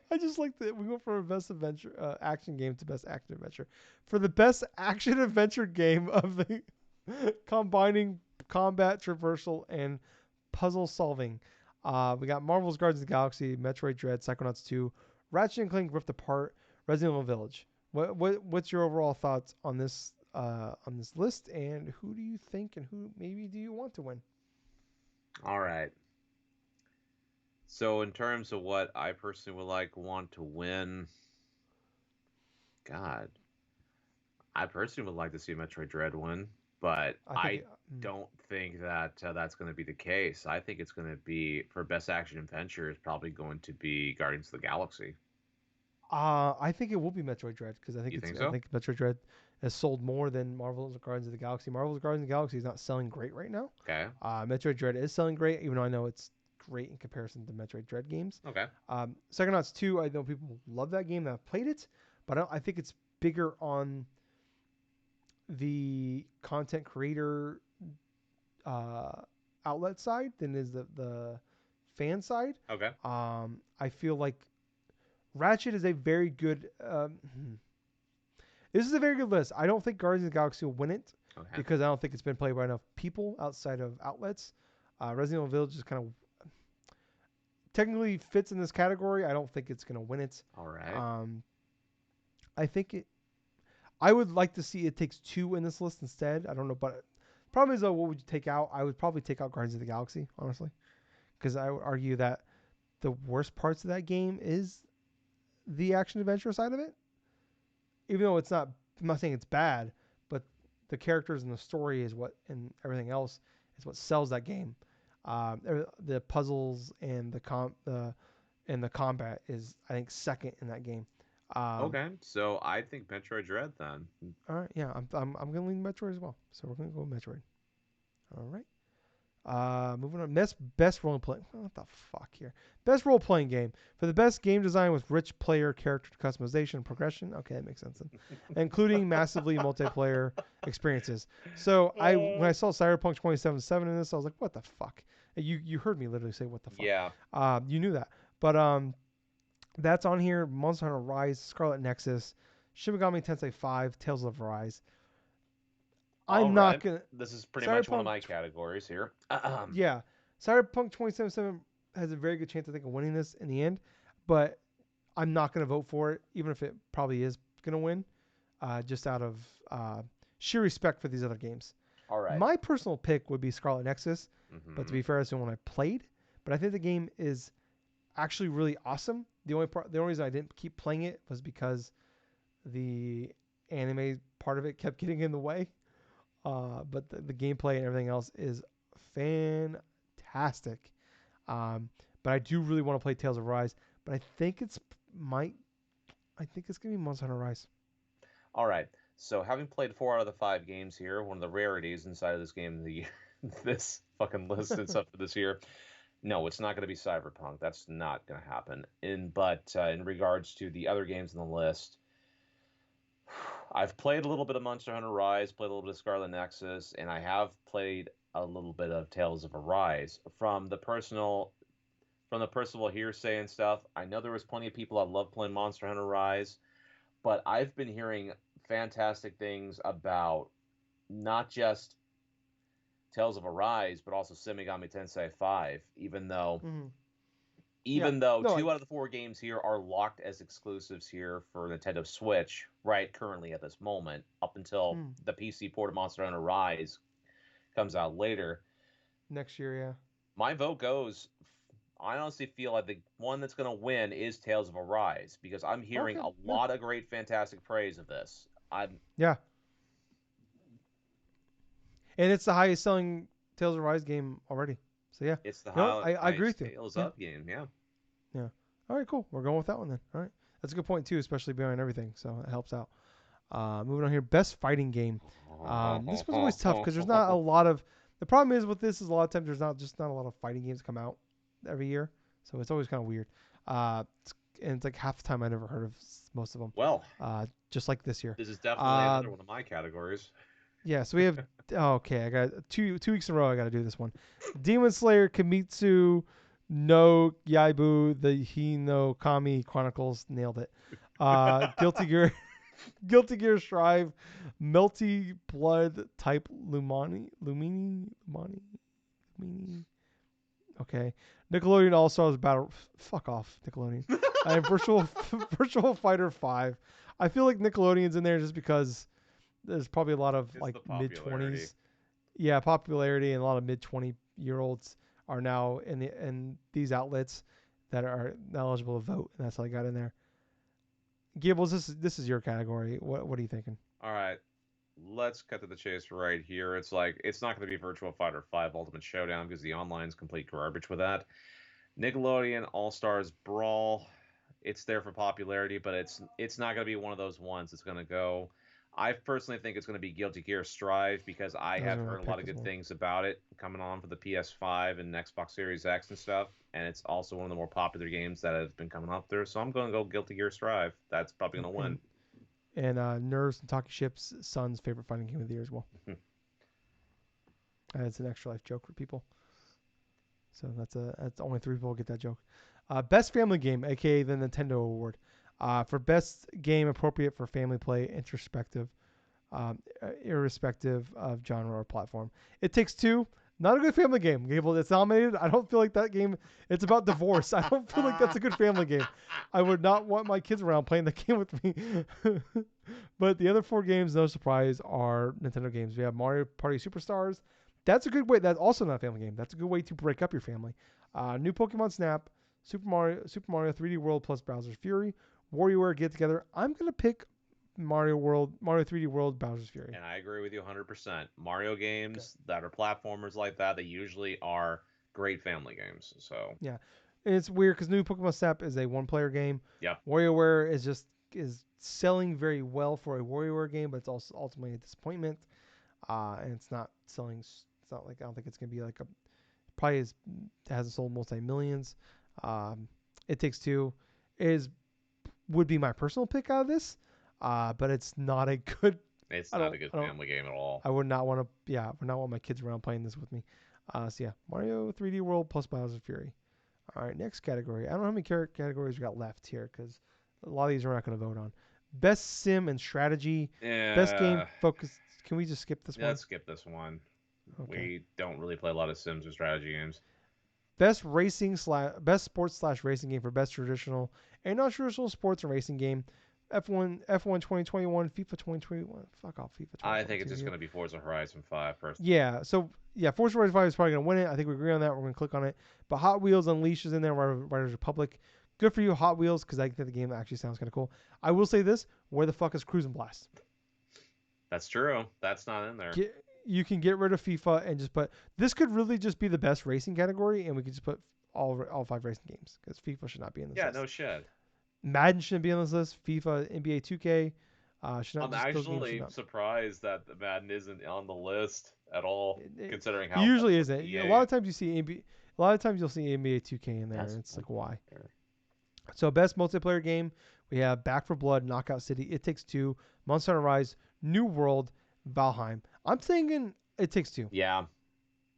I just like that we went from a best adventure action game to best action adventure. For the best action adventure game of the combining combat, traversal, and puzzle solving, we got Marvel's Guardians of the Galaxy, Metroid Dread, Psychonauts 2, Ratchet and Clank Rift Apart, Resident Evil Village. What's your overall thoughts on this list, and who do you think and who maybe do you want to win? All right. So in terms of what I personally would want to win, God, I personally would like to see Metroid Dread win, but I think I don't think that that's going to be the case. I think it's going to be for best action adventure is probably going to be Guardians of the Galaxy. I think it will be Metroid Dread because You think I so? think Metroid Dread has sold more than Marvel's Guardians of the Galaxy. Marvel's Guardians of the Galaxy is not selling great right now. Okay. Metroid Dread is selling great, even though I know it's great in comparison to Metroid Dread games. Okay. Psychonauts 2, I know people love that game that have played it, but I think it's bigger on the content creator uh, outlet side than is the fan side. Okay. I feel like Ratchet is a very good. This is a very good list. I don't think Guardians of the Galaxy will win it Okay. because I don't think it's been played by enough people outside of outlets. Resident Evil Village is kind of technically fits in this category. I don't think it's going to win it. All right. I think it. I would like to see It Takes Two in this list instead. I don't know, but the problem is though, what would you take out? I would probably take out Guardians of the Galaxy, honestly, because I would argue that the worst parts of that game is the action adventure side of it. Even though it's not, I'm not saying it's bad, but the characters and the story is what, and everything else is what sells that game. The puzzles and the combat is, I think, second in that game. Okay. So I think Metroid Dread then. All right, yeah, I'm gonna lean Metroid as well. So we're gonna go Metroid. All right. Moving on. Best role playing. What the fuck here? Best role playing game for the best game design with rich player character customization and progression. Okay, that makes sense then. Including massively multiplayer experiences. So when I saw Cyberpunk 2077 in this, I was like, what the fuck? And you heard me literally say what the fuck. Yeah. You knew that, but that's on here. Monster Hunter Rise, Scarlet Nexus, Shin Megami Tensei 5, Tales of Arise. I'm not gonna. This is pretty much one of my categories here. Yeah, Cyberpunk 2077 has a very good chance, I think, of winning this in the end, but I'm not gonna vote for it, even if it probably is gonna win, just out of sheer respect for these other games. All right. My personal pick would be Scarlet Nexus, Mm-hmm. but to be fair, that's the one I played. But I think the game is actually really awesome. The only reason I didn't keep playing it was because the anime part of it kept getting in the way. But the gameplay and everything else is fantastic. But I do really want to play Tales of Rise. But I think I think it's gonna be Monster Hunter Rise. All right. So having played 4 out of the 5 games here, one of the rarities inside of this game of the year, this fucking list and stuff for this year. No, it's not going to be Cyberpunk. That's not going to happen. But in regards to the other games on the list, I've played a little bit of Monster Hunter Rise, played a little bit of Scarlet Nexus, and I have played a little bit of Tales of Arise. From the personal hearsay and stuff, I know there was plenty of people that love playing Monster Hunter Rise, but I've been hearing fantastic things about not just Tales of Arise, but also Shin Megami Tensei 5, even though two out of the 4 games here are locked as exclusives here for Nintendo Switch, right, currently at this moment, up until the PC port of Monster Hunter Rise comes out later. Next year, yeah. My vote goes, I honestly feel like the one that's going to win is Tales of Arise, because I'm hearing a lot of great, fantastic praise of this. Yeah. And it's the highest selling Tales of Rise game already. So yeah. It's the I agree with you. Tales Up game, yeah. Yeah. All right, cool. We're going with that one then. All right. That's a good point too, especially behind everything. So it helps out. Moving on here, best fighting game. This was always tough because there's not a lot of. The problem is with this is a lot of times there's not a lot of fighting games come out every year, so it's always kind of weird. And it's like half the time I never heard of most of them. Well, just like this year. This is definitely another one of my categories. Yeah, so we have. Okay, I got 2 weeks in a row. I got to do this one. Demon Slayer Kimetsu no Yaibu, the Hino Kami Chronicles. Nailed it. Guilty Gear Strive, Melty Blood Type Lumini. Okay. Nickelodeon All Stars Battle. Fuck off, Nickelodeon. And Virtual Fighter 5. I feel like Nickelodeon's in there just because there's probably a lot of like mid-20s. Yeah, popularity, and a lot of mid-20-year-olds are now in these outlets that are eligible to vote, and that's how I got in there. Gables, this is your category. What are you thinking? All right, let's cut to the chase right here. It's like it's not going to be Virtual Fighter 5 Ultimate Showdown because the online's complete garbage with that. Nickelodeon All Stars Brawl, it's there for popularity, but it's not going to be one of those ones that's going to go. I personally think it's going to be Guilty Gear Strive because I have heard a lot of good things about it coming on for the PS5 and Xbox Series X and stuff, and it's also one of the more popular games that have been coming up there, so I'm going to go Guilty Gear Strive. That's probably going to win. And Nerves and Talking Ship's son's favorite fighting game of the year as well. It's an extra life joke for people. So that's only 3 people get that joke. Best family game, aka the Nintendo Award, for best game appropriate for family play, introspective, irrespective of genre or platform. It Takes Two, not a good family game. Gable, it's nominated. I don't feel like that game. It's about divorce. I don't feel like that's a good family game. I would not want my kids around playing the game with me. But the other 4 games, no surprise, are Nintendo games. We have Mario Party Superstars. That's a good way. That's also not a family game. That's a good way to break up your family. New Pokemon Snap, Super Mario 3D World plus Bowser's Fury, WarioWare Get Together. I'm gonna pick Mario 3D World, Bowser's Fury. And I agree with you 100%. Mario games that are platformers like that, they usually are great family games. So yeah, and it's weird because New Pokemon Snap is a 1-player game. yeah, WarioWare is selling very well for a WarioWare game, but it's also ultimately a disappointment. And it's not selling. It's not like I don't think it's gonna be like probably hasn't sold multi-millions. It Takes Two would be my personal pick out of this, but it's not a good. it's not a good family game at all. I would not want to. Yeah, I would not want my kids around playing this with me. So yeah, Mario 3D World plus Bowser's Fury. All right, next category. I don't know how many categories we got left here because a lot of these we're not going to vote on. Best sim and strategy. Yeah. Best game focus. Can we just skip this one? Let's skip this one. Okay. We don't really play a lot of sims or strategy games. Best sports / racing game for best traditional and non-traditional sports and racing game. F1 2021, FIFA 2021. Fuck off, FIFA 2021. I think it's just going to be Forza Horizon 5 personally. Yeah, so yeah, Forza Horizon 5 is probably going to win it. I think we agree on that. We're going to click on it. But Hot Wheels Unleashed is in there, Riders Republic. Good for you, Hot Wheels, because I think the game actually sounds kind of cool. I will say this: where the fuck is Cruis'n Blast? That's true. That's not in there. You can get rid of FIFA and just put. This could really just be the best racing category, and we could just put all 5 racing games because FIFA should not be in this list. Yeah, no shit. Madden shouldn't be on this list. FIFA, NBA 2K. Should not. I'm actually surprised that Madden isn't on the list at all, considering how. It usually isn't. A lot of times you see NBA. A lot of times you'll see NBA 2K in there, and it's like why. So best multiplayer game, we have Back 4 Blood, Knockout City, It Takes Two, Monster Hunter Rise, New World, Valheim. I'm thinking It Takes Two. Yeah,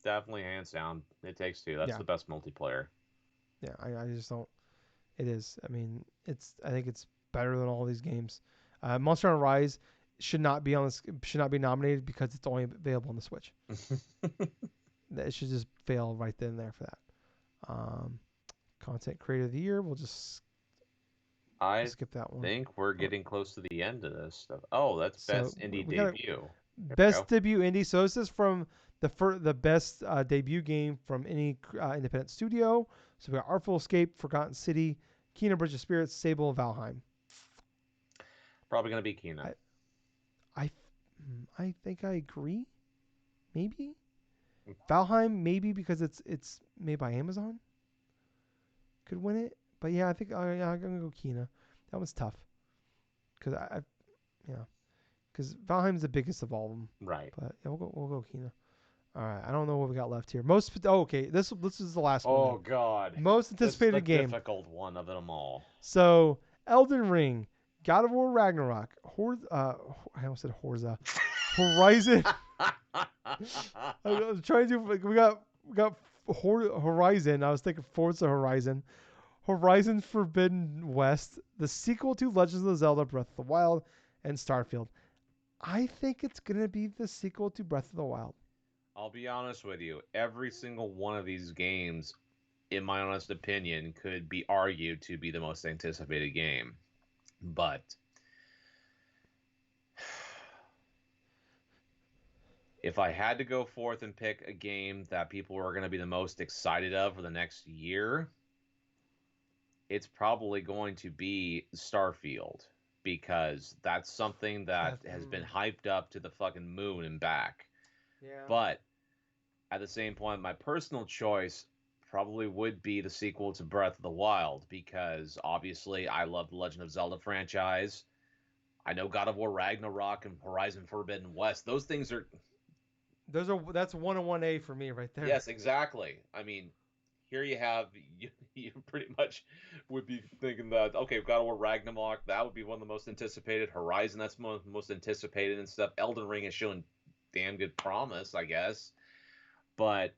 definitely hands down. It Takes Two. That's the best multiplayer. Yeah, I just don't. It is. I mean, I think it's better than all these games. Monster Hunter Rise should not be nominated because it's only available on the Switch. It should just fail right then and there for that. Content Creator of the Year. We'll just skip that one. I think we're getting close to the end of this stuff. Oh, that's best indie debut. Best debut indie. So this is from the best debut game from any independent studio. So we got Artful Escape, Forgotten City, Kena Bridge of Spirits, Sable, and Valheim. Probably gonna be Kena. I think I agree. Maybe Valheim, maybe because it's made by Amazon. Could win it, but yeah, I think I'm gonna go Kena. That one's tough because because Valheim's the biggest of all of them. Right. But yeah, we'll go Kena. All right, I don't know what we got left here. Okay, this is the last one. Oh God. Most anticipated game. The difficult one of them all. So Elden Ring, God of War Ragnarok, I almost said Horza, Horizon. I was trying to. We got Horizon. I was thinking Forza Horizon. Horizon Forbidden West, the sequel to Legends of Zelda Breath of the Wild, and Starfield. I think it's going to be the sequel to Breath of the Wild. I'll be honest with you. Every single one of these games, in my honest opinion, could be argued to be the most anticipated game. But if I had to go forth and pick a game that people are going to be the most excited of for the next year, it's probably going to be Starfield, because that's something that has been hyped up to the fucking moon and back. Yeah. But at the same point, my personal choice probably would be the sequel to Breath of the Wild, because obviously I love the Legend of Zelda franchise. I know God of War Ragnarok and Horizon Forbidden West. Those things are... That's 101A for me right there. Yes, exactly. I mean, here you have you pretty much would be thinking that okay, God of War Ragnarok, that would be one of the most anticipated. Horizon, that's most anticipated and stuff. Elden Ring is showing damn good promise, I guess. But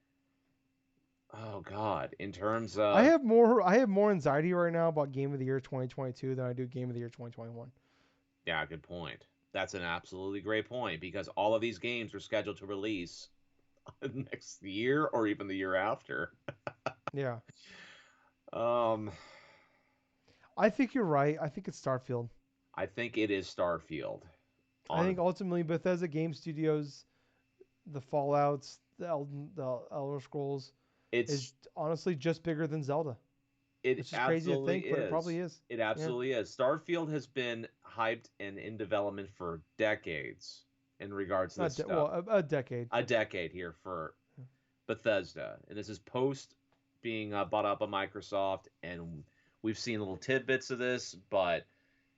oh God, in terms I of have more anxiety right now about Game of the Year 2022 than I do Game of the Year 2021. yeah, good point. That's an absolutely great point because all of these games are scheduled to release next year or even the year after. Yeah. Um, I think you're right. I think it's Starfield. I think it is Starfield. I On think ultimately Bethesda Game Studios, the Fallouts, the Elder Scrolls, is it's honestly just bigger than Zelda, it which is crazy to absolutely think, but it probably is. is. It Yeah. absolutely is. Starfield has been hyped and in development for decades in regards to this stuff. A decade. A decade here for Bethesda, and this is post being bought up by Microsoft, and we've seen little tidbits of this, but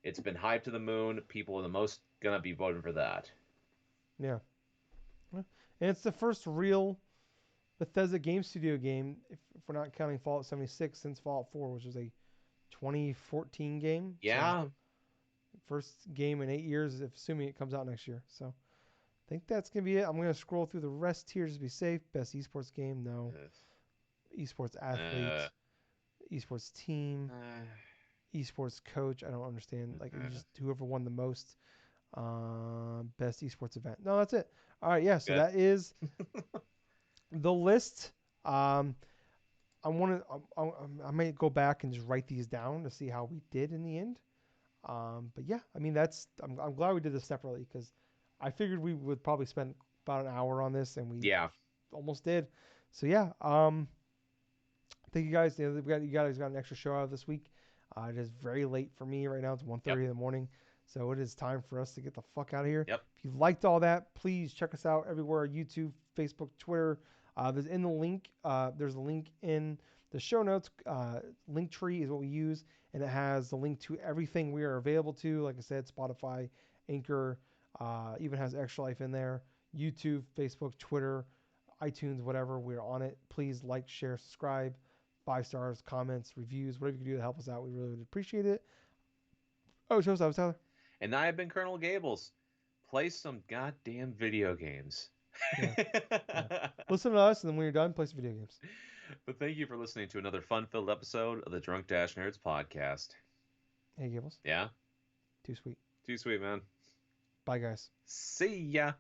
it's been hyped to the moon. People are the most gonna be voting for that. Yeah. Yeah. And it's the first real Bethesda Game Studio game, if we're not counting Fallout 76, since Fallout 4, which was a 2014 game. So Yeah, first game in 8 years, assuming it comes out next year. So I think that's gonna be it. I'm gonna scroll through the rest here just to be safe. Best esports game, no. Esports uh, athlete, esports team, uh, esports coach. I don't understand. Like you just whoever won the most. Best esports event. No, that's it. All right, yeah. So good. that is the list. Um, I want to. I may go back and just write these down to see how we did in the end. But yeah, I mean that's. I'm glad we did this separately because I figured we would probably spend about an hour on this, and we Yeah. almost did. So yeah. Thank you guys. You guys got an extra show out this week. It is very late for me right now. It's 1:30 Yep. in the morning. So it is time for us to get the fuck out of here. Yep. If you liked all that, please check us out everywhere: YouTube, Facebook, Twitter. There's in the link. There's a link in the show notes. Linktree is what we use, and it has the link to everything we are available to. Like I said, Spotify, Anchor, even has Extra Life in there. YouTube, Facebook, Twitter, iTunes, whatever. We're on it. Please like, share, subscribe. 5 stars, comments, reviews, whatever you can do to help us out. We really would appreciate it. Oh, shows. I was Tyler. And I have been Colonel Gables. Play some goddamn video games. Yeah. Yeah. Listen to us, and then when you're done, play some video games. But thank you for listening to another fun-filled episode of the Drunk-Nerds podcast. Hey, Gables. Yeah? Too sweet. Too sweet, man. Bye, guys. See ya.